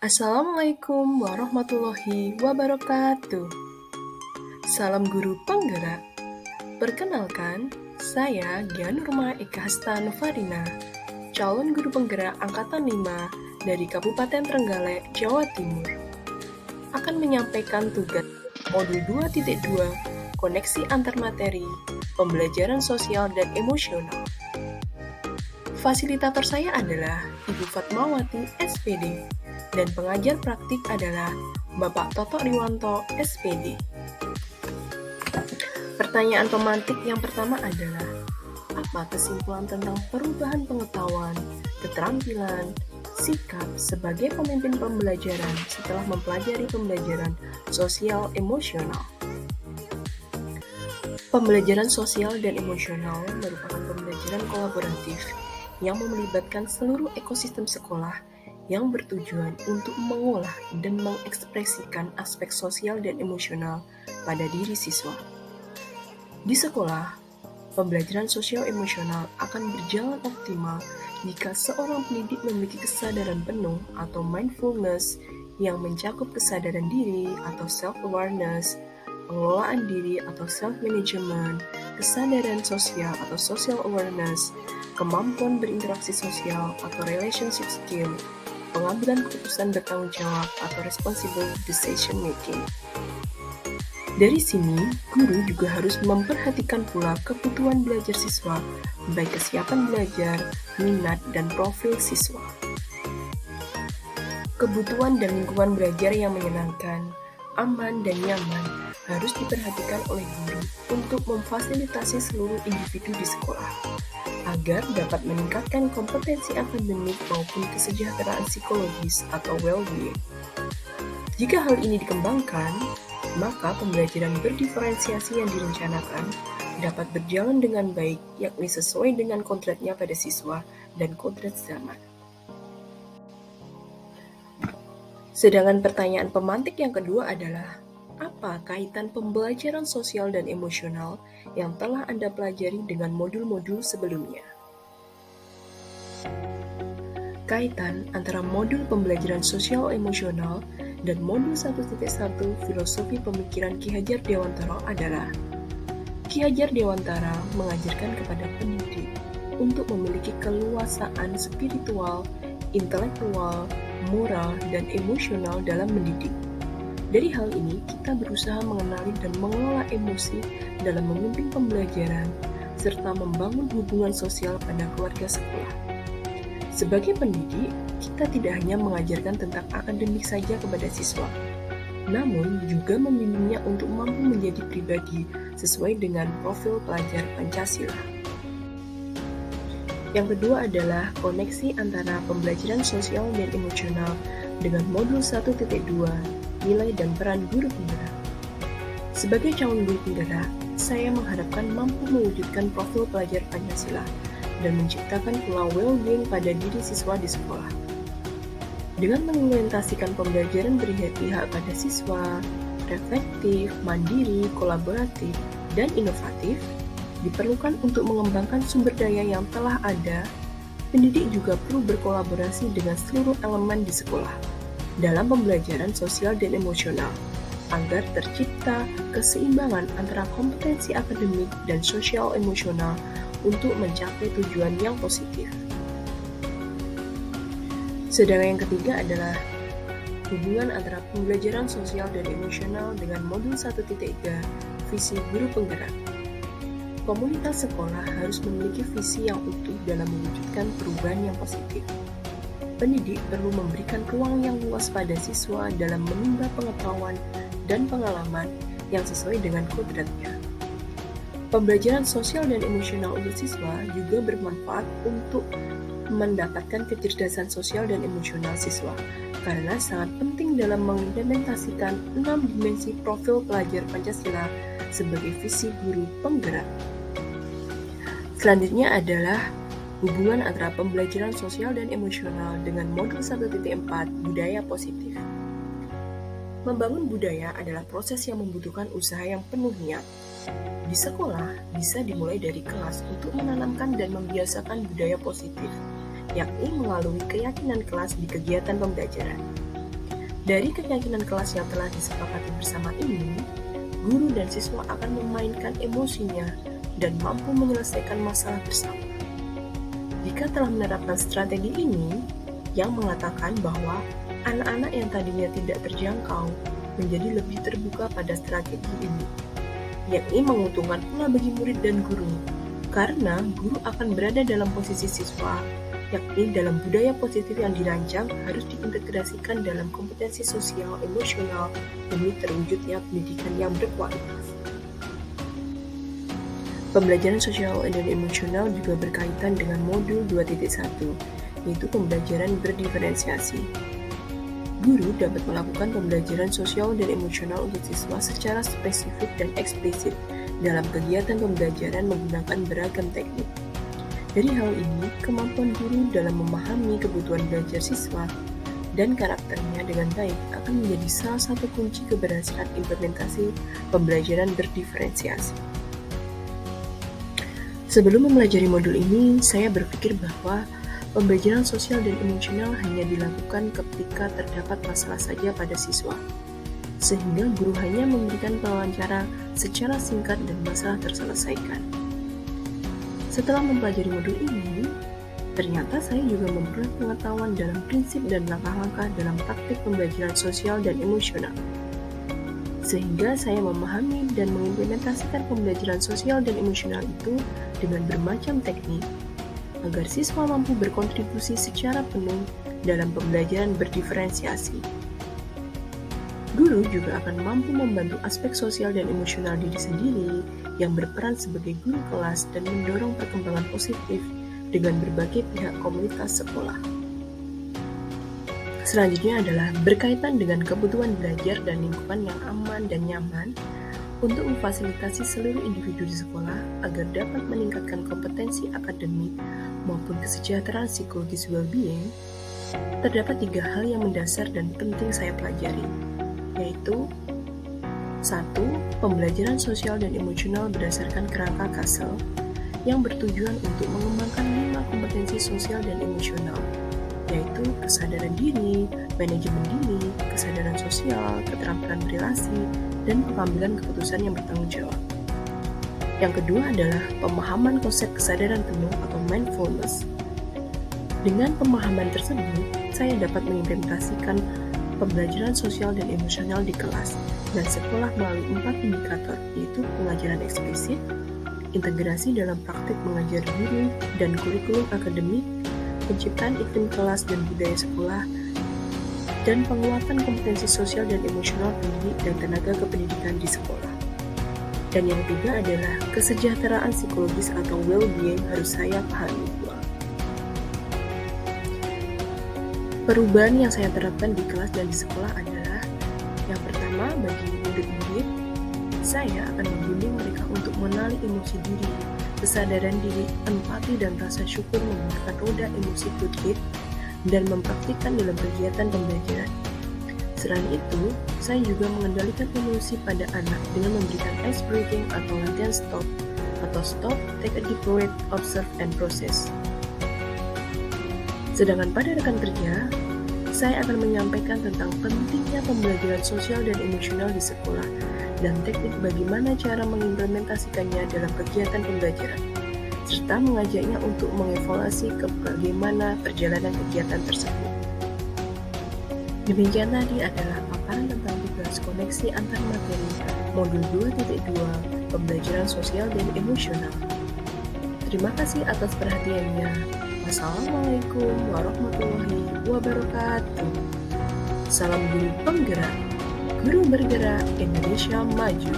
Assalamualaikum warahmatullahi wabarakatuh. Salam guru penggerak. Perkenalkan, saya Gianurma Eka Hasta Novarina, calon guru penggerak Angkatan 5 dari Kabupaten Trenggalek, Jawa Timur. Akan menyampaikan tugas modul 2.2, koneksi antar materi, pembelajaran sosial dan emosional. Fasilitator saya adalah Ibu Fatmawati, SPD, dan pengajar praktik adalah Bapak Toto Riwanto, SPD. Pertanyaan pemantik yang pertama adalah, apa kesimpulan tentang perubahan pengetahuan, keterampilan, sikap sebagai pemimpin pembelajaran setelah mempelajari pembelajaran sosial emosional? Pembelajaran sosial dan emosional merupakan pembelajaran kolaboratif yang melibatkan seluruh ekosistem sekolah yang bertujuan untuk mengolah dan mengekspresikan aspek sosial dan emosional pada diri siswa. Di sekolah, pembelajaran sosial emosional akan berjalan optimal jika seorang pendidik memiliki kesadaran penuh atau mindfulness yang mencakup kesadaran diri atau self-awareness, pengelolaan diri atau self-management, kesadaran sosial atau social awareness, kemampuan berinteraksi sosial atau relationship skill, pengambilan keputusan bertanggung jawab atau responsible decision making. Dari sini, guru juga harus memperhatikan pula kebutuhan belajar siswa, baik kesiapan belajar, minat, dan profil siswa. Kebutuhan dan lingkungan belajar yang menyenangkan, aman, dan nyaman harus diperhatikan oleh guru untuk memfasilitasi seluruh individu di sekolah, agar dapat meningkatkan kompetensi akademik maupun kesejahteraan psikologis atau well-being. Jika hal ini dikembangkan, maka pembelajaran berdiferensiasi yang direncanakan dapat berjalan dengan baik, yakni sesuai dengan kodratnya pada siswa dan kodrat zaman. Sedangkan pertanyaan pemantik yang kedua adalah, apa kaitan pembelajaran sosial dan emosional yang telah Anda pelajari dengan modul-modul sebelumnya? Kaitan antara modul pembelajaran sosial emosional dan modul 1.1 filosofi pemikiran Ki Hajar Dewantara adalah, Ki Hajar Dewantara mengajarkan kepada pendidik untuk memiliki keluasaan spiritual, intelektual, moral, dan emosional dalam mendidik. Dari hal ini, kita berusaha mengenali dan mengelola emosi dalam memimpin pembelajaran, serta membangun hubungan sosial pada keluarga sekolah. Sebagai pendidik, kita tidak hanya mengajarkan tentang akademik saja kepada siswa, namun juga membimbingnya untuk mampu menjadi pribadi sesuai dengan profil pelajar Pancasila. Yang kedua adalah koneksi antara pembelajaran sosial dan emosional dengan modul 1.2, nilai dan peran guru penggerak. Sebagai calon guru penggerak, saya mengharapkan mampu mewujudkan profil pelajar Pancasila dan menciptakan pula well-being pada diri siswa di sekolah. Dengan mengimplementasikan pembelajaran berpihak pada siswa, reflektif, mandiri, kolaboratif, dan inovatif, diperlukan untuk mengembangkan sumber daya yang telah ada. Pendidik juga perlu berkolaborasi dengan seluruh elemen di sekolah dalam pembelajaran sosial dan emosional, agar tercipta keseimbangan antara kompetensi akademik dan sosial emosional untuk mencapai tujuan yang positif. Sedangkan yang ketiga adalah hubungan antara pembelajaran sosial dan emosional dengan modul 1.3, visi guru penggerak. Komunitas sekolah harus memiliki visi yang utuh dalam mewujudkan perubahan yang positif. Pendidik perlu memberikan ruang yang luas pada siswa dalam menimba pengetahuan dan pengalaman yang sesuai dengan kodratnya. Pembelajaran sosial dan emosional untuk siswa juga bermanfaat untuk mendapatkan kecerdasan sosial dan emosional siswa, karena sangat penting dalam mengimplementasikan 6 dimensi profil pelajar Pancasila sebagai visi guru penggerak. Selanjutnya adalah hubungan antara pembelajaran sosial dan emosional dengan modul 1.4, budaya positif. Membangun budaya adalah proses yang membutuhkan usaha yang penuh niat. Di sekolah, bisa dimulai dari kelas untuk menanamkan dan membiasakan budaya positif, yakni melalui keyakinan kelas di kegiatan pembelajaran. Dari keyakinan kelas yang telah disepakati bersama ini, guru dan siswa akan memainkan emosinya dan mampu menyelesaikan masalah bersama. Jika telah menerapkan strategi ini, yang mengatakan bahwa anak-anak yang tadinya tidak terjangkau menjadi lebih terbuka pada strategi ini, yakni menguntungkan pula bagi murid dan guru, karena guru akan berada dalam posisi siswa, yakni dalam budaya positif yang dirancang harus diintegrasikan dalam kompetensi sosial emosional demi terwujudnya pendidikan yang berkualitas. Pembelajaran sosial dan emosional juga berkaitan dengan modul 2.1, yaitu pembelajaran berdiferensiasi. Guru dapat melakukan pembelajaran sosial dan emosional untuk siswa secara spesifik dan eksplisit dalam kegiatan pembelajaran menggunakan beragam teknik. Dari hal ini, kemampuan guru dalam memahami kebutuhan belajar siswa dan karakternya dengan baik akan menjadi salah satu kunci keberhasilan implementasi pembelajaran berdiferensiasi. Sebelum mempelajari modul ini, saya berpikir bahwa pembelajaran sosial dan emosional hanya dilakukan ketika terdapat masalah saja pada siswa, sehingga guru hanya memberikan wawancara secara singkat dan masalah terselesaikan. Setelah mempelajari modul ini, ternyata saya juga memperoleh pengetahuan dalam prinsip dan langkah-langkah dalam praktik pembelajaran sosial dan emosional, sehingga saya memahami dan mengimplementasikan pembelajaran sosial dan emosional itu dengan bermacam teknik, agar siswa mampu berkontribusi secara penuh dalam pembelajaran berdiferensiasi. Guru juga akan mampu membantu aspek sosial dan emosional diri sendiri yang berperan sebagai guru kelas dan mendorong perkembangan positif dengan berbagai pihak komunitas sekolah. Selanjutnya adalah berkaitan dengan kebutuhan belajar dan lingkungan yang aman dan nyaman untuk memfasilitasi seluruh individu di sekolah agar dapat meningkatkan kompetensi akademik maupun kesejahteraan psikologis well-being. Terdapat 3 hal yang mendasar dan penting saya pelajari, yaitu 1. Pembelajaran sosial dan emosional berdasarkan kerangka Kasel yang bertujuan untuk mengembangkan 5 kompetensi sosial dan emosional, yaitu kesadaran diri, manajemen diri, kesadaran sosial, keterampilan berelasi, dan pengambilan keputusan yang bertanggung jawab. Yang kedua adalah pemahaman konsep kesadaran penuh atau mindfulness. Dengan pemahaman tersebut, saya dapat mengimplementasikan pembelajaran sosial dan emosional di kelas dan sekolah melalui 4 indikator, yaitu pengajaran eksplisit, integrasi dalam praktik mengajar guru dan kurikulum akademik, penciptaan iklim kelas dan budaya sekolah, dan penguatan kompetensi sosial dan emosional pendidik dan tenaga kependidikan di sekolah. Dan yang ketiga adalah kesejahteraan psikologis atau well-being harus saya pahami pula. Perubahan yang saya terapkan di kelas dan di sekolah adalah yang pertama, bagi murid-murid, saya akan membimbing mereka untuk mengenali emosi diri, kesadaran diri, empati, dan rasa syukur menggunakan roda emosi toolkit dan mempraktikkan dalam kegiatan pembelajaran. Selain itu, saya juga mengendalikan emosi pada anak dengan memberikan ice breaking atau latihan stop atau stop, take a deep breath, observe, and process. Sedangkan pada rekan kerja, saya akan menyampaikan tentang pentingnya pembelajaran sosial dan emosional di sekolah dan teknik bagaimana cara mengimplementasikannya dalam kegiatan pembelajaran, serta mengajaknya untuk mengevaluasi bagaimana perjalanan kegiatan tersebut. Demikian tadi adalah paparan tentang tugas koneksi antar materi modul 2.2 pembelajaran sosial dan emosional. Terima kasih atas perhatiannya. Wassalamualaikum warahmatullahi wabarakatuh. Salam guru penggerak, guru bergerak, Indonesia maju.